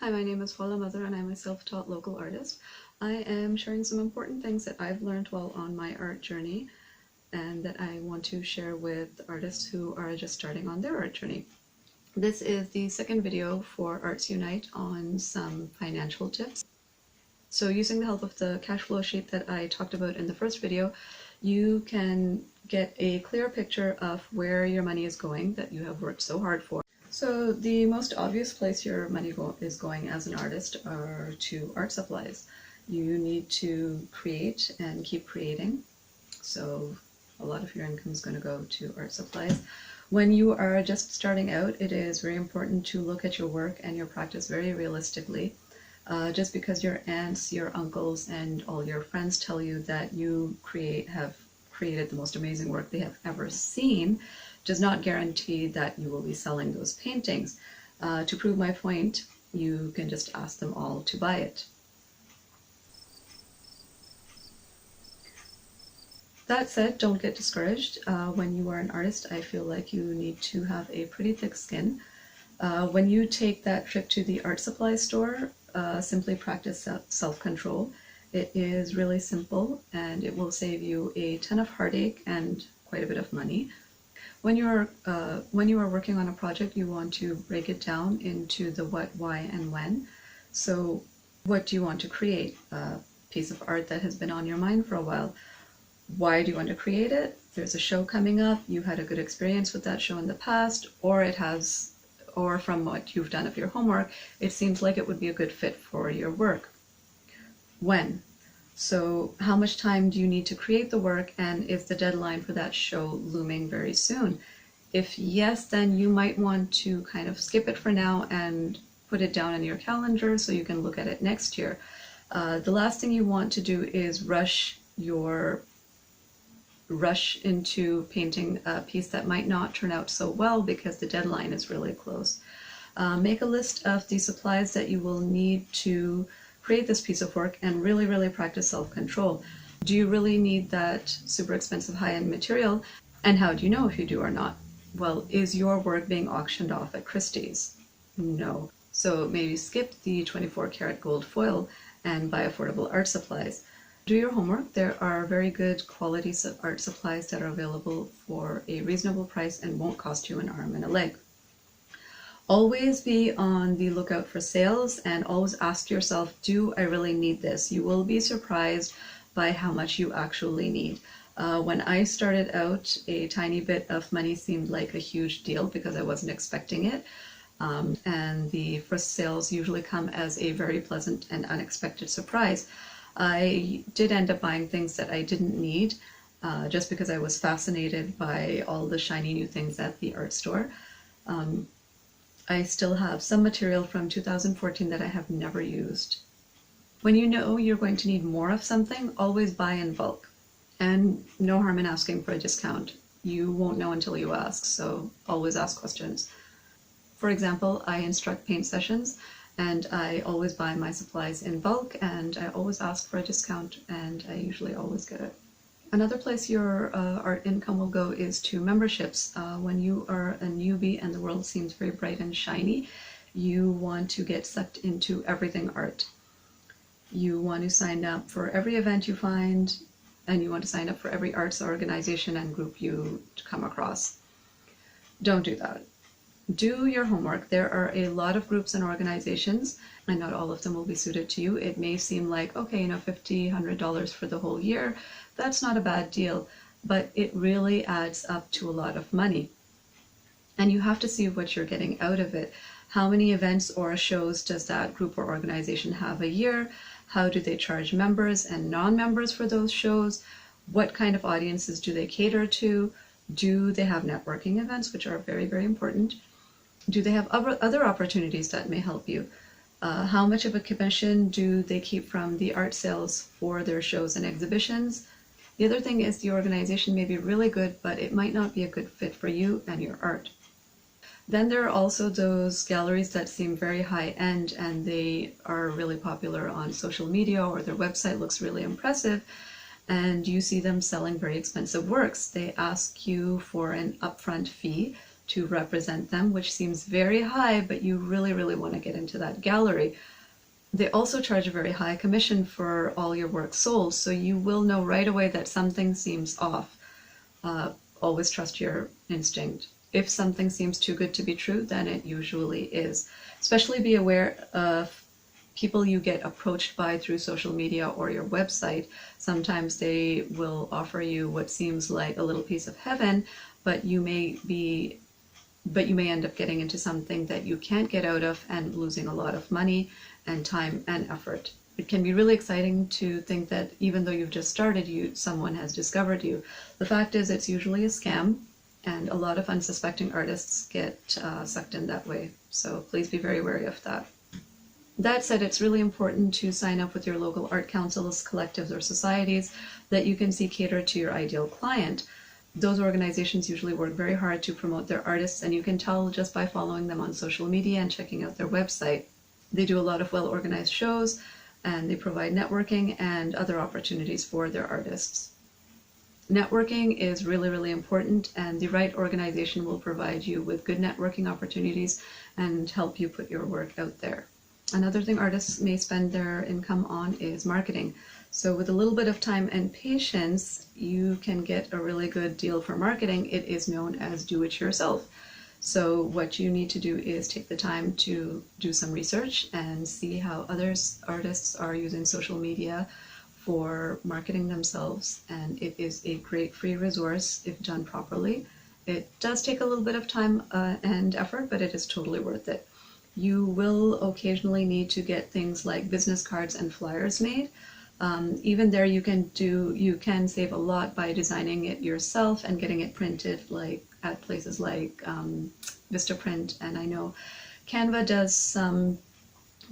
Hi, my name is Paula Mother and I'm a self-taught local artist. I am sharing some important things that I've learned while on my art journey and that I want to share with artists who are just starting on their art journey. This is the second video for Arts Unite on some financial tips. So using the help of the cash flow sheet that I talked about in the first video, you can get a clear picture of where your money is going that you have worked so hard for. So the most obvious place your money is going as an artist are to art supplies. You need to create and keep creating. So a lot of your income is going to go to art supplies. When you are just starting out, it is very important to look at your work and your practice very realistically. Just because your aunts, your uncles, and all your friends tell you that you have created the most amazing work they have ever seen, does not guarantee that you will be selling those paintings. To prove my point, you can just ask them all to buy it. That said, don't get discouraged. When you are an artist, I feel like you need to have a pretty thick skin. When you take that trip to the art supply store, simply practice self-control. It is really simple and it will save you a ton of heartache and quite a bit of money. When you are working on a project, you want to break it down into the what, why, and when. So what do you want to create? A piece of art that has been on your mind for a while. Why do you want to create it? There's a show coming up, you had a good experience with that show in the past, or from what you've done of your homework, it seems like it would be a good fit for your work. When? So how much time do you need to create the work, and is the deadline for that show looming very soon? If yes, then you might want to kind of skip it for now and put it down in your calendar so you can look at it next year. The last thing you want to do is rush into painting a piece that might not turn out so well because the deadline is really close. Make a list of the supplies that you will need to create this piece of work and really practice self-control. Do you really need that super expensive high-end material? And how do you know if you do or not? Well, is your work being auctioned off at Christie's? No. So maybe skip the 24 karat gold foil and buy affordable art supplies. Do your homework. There are very good quality art supplies that are available for a reasonable price and won't cost you an arm and a leg. Always be on the lookout for sales and always ask yourself, do I really need this? You will be surprised by how much you actually need. When I started out, a tiny bit of money seemed like a huge deal because I wasn't expecting it. And the first sales usually come as a very pleasant and unexpected surprise. I did end up buying things that I didn't need just because I was fascinated by all the shiny new things at the art store. I still have some material from 2014 that I have never used. When you know you're going to need more of something, always buy in bulk. And no harm in asking for a discount. You won't know until you ask, so always ask questions. For example, I instruct paint sessions and I always buy my supplies in bulk and I always ask for a discount and I usually always get it. Another place your art income will go is to memberships. When you are a newbie and the world seems very bright and shiny, you want to get sucked into everything art. You want to sign up for every event you find, and you want to sign up for every arts organization and group you come across. Don't do that. Do your homework. There are a lot of groups and organizations, and not all of them will be suited to you. It may seem like, okay, $50, $100 for the whole year. That's not a bad deal, but it really adds up to a lot of money. And you have to see what you're getting out of it. How many events or shows does that group or organization have a year? How do they charge members and non-members for those shows? What kind of audiences do they cater to? Do they have networking events, which are very important? Do they have other opportunities that may help you? How much of a commission do they keep from the art sales for their shows and exhibitions? The other thing is the organization may be really good, but it might not be a good fit for you and your art. Then there are also those galleries that seem very high-end and they are really popular on social media or their website looks really impressive and you see them selling very expensive works. They ask you for an upfront fee to represent them, which seems very high, but you really, really want to get into that gallery. They also charge a very high commission for all your work sold, so you will know right away that something seems off. Always trust your instinct. If something seems too good to be true, then it usually is. Especially be aware of people you get approached by through social media or your website. Sometimes they will offer you what seems like a little piece of heaven, but you may end up getting into something that you can't get out of and losing a lot of money and time and effort. It can be really exciting to think that even though you've just started, someone has discovered you. The fact is, it's usually a scam, and a lot of unsuspecting artists get sucked in that way. So please be very wary of that. That said, it's really important to sign up with your local art councils, collectives, or societies that you can see cater to your ideal client. Those organizations usually work very hard to promote their artists, and you can tell just by following them on social media and checking out their website. They do a lot of well-organized shows, and they provide networking and other opportunities for their artists. Networking is really, really important, and the right organization will provide you with good networking opportunities and help you put your work out there. Another thing artists may spend their income on is marketing. So with a little bit of time and patience, you can get a really good deal for marketing. It is known as do-it-yourself. So what you need to do is take the time to do some research and see how other artists are using social media for marketing themselves. And it is a great free resource if done properly. It does take a little bit of time and effort, but it is totally worth it. You will occasionally need to get things like business cards and flyers made. Even there you can save a lot by designing it yourself and getting it printed like at places like Vistaprint, and I know Canva does some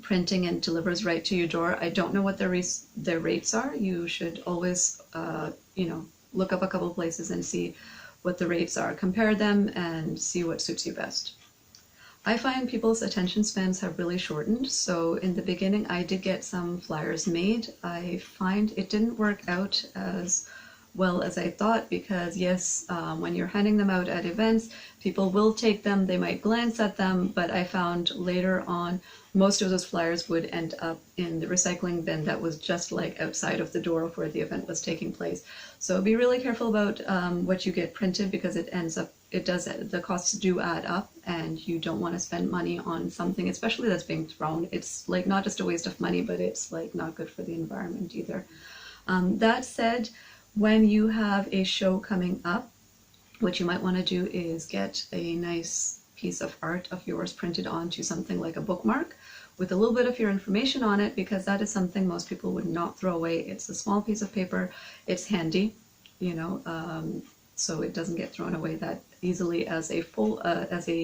printing and delivers right to your door. I don't know what their rates are. You should always look up a couple places and see what the rates are, compare them, and see what suits you best. I find people's attention spans have really shortened, so in the beginning I did get some flyers made. I find it didn't work out as well as I thought, because yes, when you're handing them out at events, people will take them, they might glance at them, but I found later on most of those flyers would end up in the recycling bin that was just like outside of the door of where the event was taking place. So be really careful about what you get printed, because the costs do add up, and you don't want to spend money on something, especially that's being thrown. It's like not just a waste of money, but it's like not good for the environment either. That said, when you have a show coming up, what you might want to do is get a nice piece of art of yours printed onto something like a bookmark with a little bit of your information on it, because that is something most people would not throw away. It's a small piece of paper, it's handy, so it doesn't get thrown away that easily as a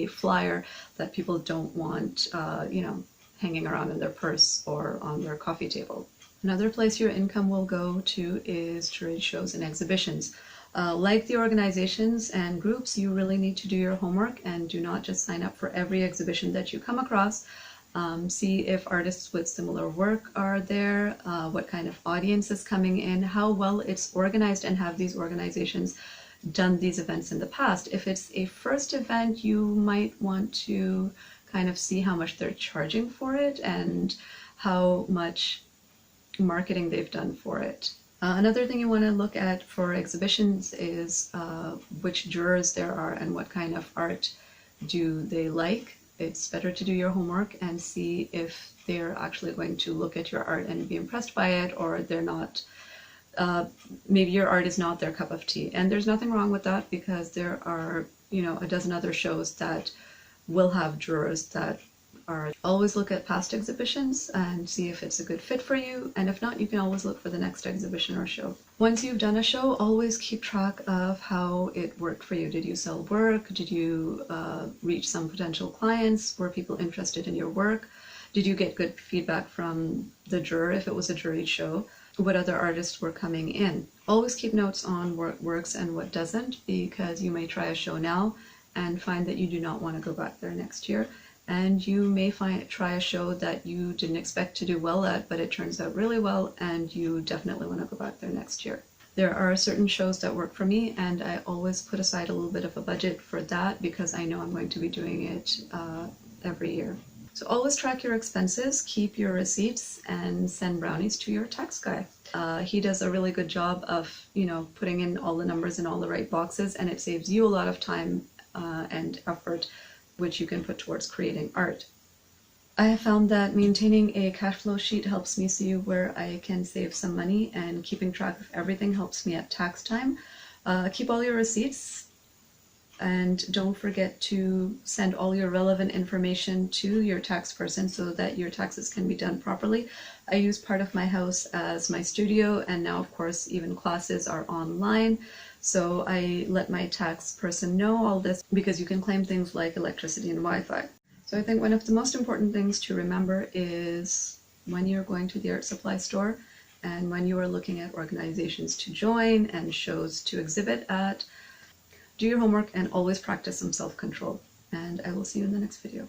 flyer that people don't want hanging around in their purse or on their coffee table. Another place your income will go to is trade shows and exhibitions. Like the organizations and groups, you really need to do your homework and do not just sign up for every exhibition that you come across. See if artists with similar work are there, what kind of audience is coming in, how well it's organized, and have these organizations done these events in the past. If it's a first event, you might want to kind of see how much they're charging for it and how much marketing they've done for it. Another thing you want to look at for exhibitions is which jurors there are and what kind of art do they like. It's better to do your homework and see if they're actually going to look at your art and be impressed by it, or they're not. Maybe your art is not their cup of tea, and there's nothing wrong with that, because there are a dozen other shows that will have jurors that are. Always look at past exhibitions and see if it's a good fit for you, and if not, you can always look for the next exhibition or show. Once you've done a show, always keep track of how it worked for you. Did you sell work? Did you reach some potential clients? Were people interested in your work? Did you get good feedback from the juror if it was a juried show? What other artists were coming in? Always keep notes on what works and what doesn't, because you may try a show now and find that you do not want to go back there next year. And you may try a show that you didn't expect to do well at, but it turns out really well, and you definitely want to go back there next year. There are certain shows that work for me, and I always put aside a little bit of a budget for that because I know I'm going to be doing it every year. So always track your expenses, keep your receipts, and send brownies to your tax guy. He does a really good job of, putting in all the numbers in all the right boxes, and it saves you a lot of time and effort, which you can put towards creating art. I have found that maintaining a cash flow sheet helps me see where I can save some money, and keeping track of everything helps me at tax time. Keep all your receipts, and don't forget to send all your relevant information to your tax person so that your taxes can be done properly. I use part of my house as my studio, and now of course even classes are online. So I let my tax person know all this because you can claim things like electricity and Wi-Fi. So I think one of the most important things to remember is when you're going to the art supply store and when you are looking at organizations to join and shows to exhibit at, do your homework and always practice some self-control. And I will see you in the next video.